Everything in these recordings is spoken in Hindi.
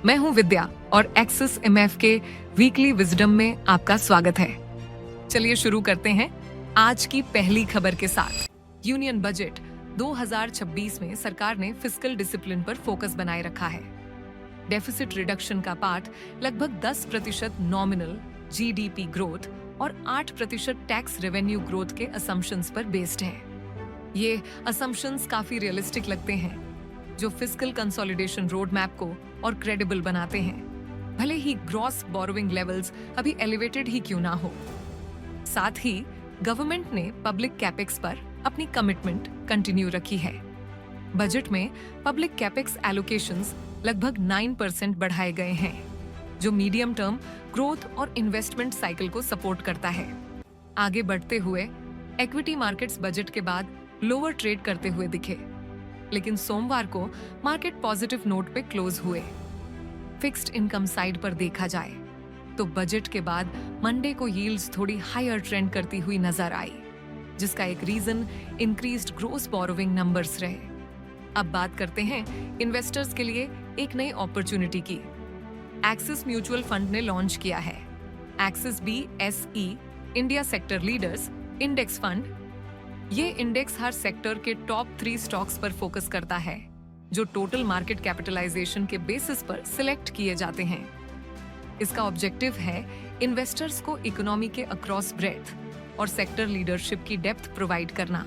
मैं हूं विद्या और एक्सिस एमएफ के वीकली विजडम में आपका स्वागत है। चलिए शुरू करते हैं आज की पहली खबर के साथ। यूनियन बजट 2026 में सरकार ने फिस्कल डिसिप्लिन पर फोकस बनाए रखा है। डेफिसिट रिडक्शन का पाठ लगभग 10% नॉमिनल जीडीपी ग्रोथ और 8% टैक्स रेवेन्यू ग्रोथ के असम्पशंस पर बेस्ड है। ये असम्पशंस काफी रियलिस्टिक लगते हैं, जो फिस्कल कंसोलिडेशन रोड मैप को और क्रेडिबल बनाते हैं, भले ही ग्रॉस बोरोइंग लेवल्स अभी एलिवेटेड ही क्यों ना हो। साथ ही गवर्नमेंट ने पब्लिक कैपेक्स पर अपनी कमिटमेंट कंटिन्यू रखी है। बजट में पब्लिक कैपेक्स एलोकेशंस लगभग 9% बढ़ाए गए हैं, जो मीडियम टर्म ग्रोथ और इन्वेस्टमेंट साइकिल को सपोर्ट करता है। आगे बढ़ते हुए इक्विटी मार्केट्स बजट के बाद लोअर ट्रेड करते हुए दिखे, लेकिन सोमवार को मार्केट पॉजिटिव नोट पे क्लोज हुए। फिक्स्ड इनकम साइड पर देखा जाए तो बजट के बाद मंडे को यील्ड्स थोड़ी हायर ट्रेंड करती हुई नजर आई, जिसका एक reason increased gross borrowing numbers रहे। अब बात करते हैं इन्वेस्टर्स के लिए एक नई अपॉर्चुनिटी की। एक्सिस म्यूचुअल फंड ने लॉन्च किया है axis BSE India sector leaders index fund. ये इंडेक्स हर सेक्टर के टॉप 3 स्टॉक्स पर फोकस करता है, जो टोटल मार्केट कैपिटलाइजेशन के बेसिस पर सिलेक्ट किए जाते हैं। इसका ऑब्जेक्टिव है इन्वेस्टर्स को इकोनॉमी के अक्रॉस ब्रेथ और सेक्टर लीडरशिप की डेप्थ प्रोवाइड करना।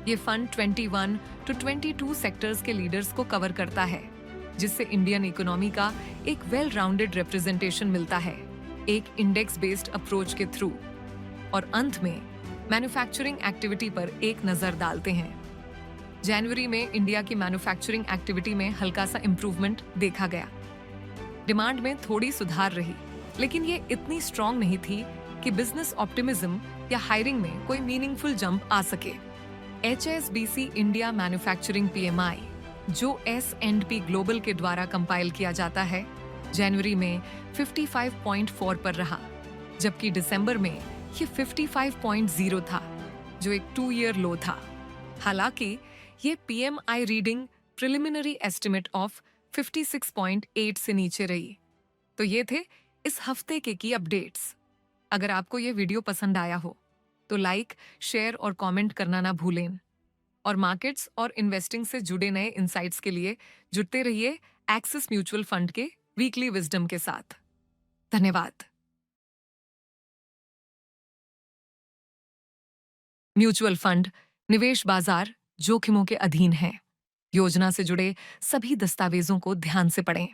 ये फंड 21 to 22 सेक्टर्स के लीडर्स को कवर करता है, जिससे इंडियन इकोनॉमी का एक वेल राउंडेड रिप्रेजेंटेशन मिलता है एक इंडेक्स बेस्ड अप्रोच के थ्रू। और अंत में मैन्युफैक्चरिंग एक्टिविटी पर एक नजर डालते हैं। जनवरी में इंडिया की मैन्युफैक्चरिंग एक्टिविटी में हल्का सा इंप्रूवमेंट देखा गया। डिमांड में थोड़ी सुधार रही, लेकिन ये इतनी स्ट्रॉन्ग नहीं थी कि बिजनेस ऑप्टिमिज्म या हायरिंग में कोई मीनिंगफुल जंप आ सके। HSBC इंडिया मैन्युफैक्चरिंग PMI, जो S&P ग्लोबल के द्वारा कंपाइल किया जाता है, जनवरी में 55.4 पर रहा, जबकि दिसंबर में ये 55.0 था, जो एक 2 ईयर लो था। हालांकि ये PMI reading preliminary estimate of 56.8 से नीचे रही। तो ये थे इस हफ्ते की अपडेट्स। अगर आपको ये वीडियो पसंद आया हो तो लाइक, शेयर और कमेंट करना ना भूलें। और मार्केट्स और इन्वेस्टिंग से जुड़े नए इंसाइट्स के लिए जुड़ते रहिए एक्सिस म्यूचुअल फंड के वीकली विजडम के साथ। धन्यवाद। म्यूचुअल फंड निवेश बाजार जोखिमों के अधीन है। योजना से जुड़े सभी दस्तावेजों को ध्यान से पढ़ें।